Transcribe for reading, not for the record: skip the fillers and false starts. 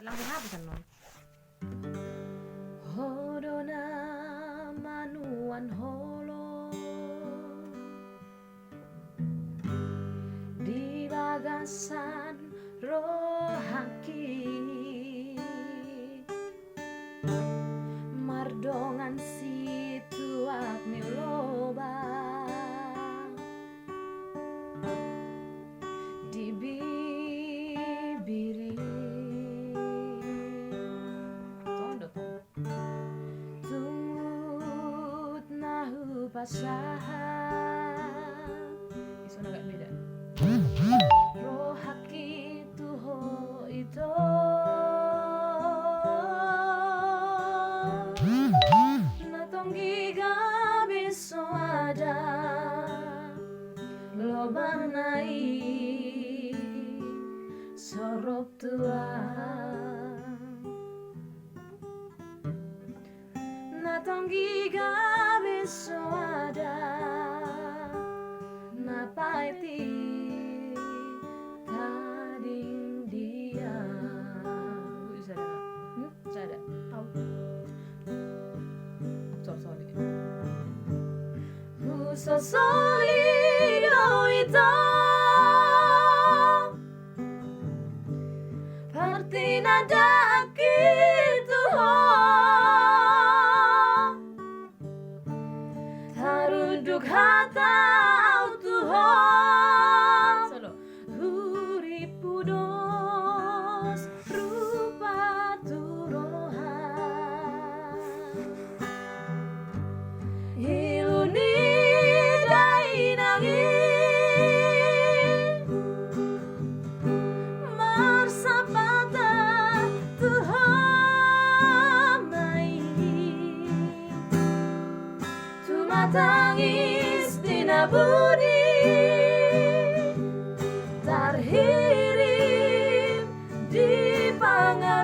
langsung habisan non. Hodona manuan holo di bagasan rohaki mardongan situ akmi loba di bibiri tumut nahu pasahan Isu agak beda. rohaki tuho ito natonggi gabi soada lobanai sorop tua natonggi gabi soada napaiti tading dia Bu bisa ada nggak? Bisa ada. tahu Sorry. Uso solido ito Partina dakitu ho Taruduk hata autuho Solo. Huripudos rupa turohan Iluni dainangi Marsapata tuhamai Tumatangis dinabudi Tarhirim di pangan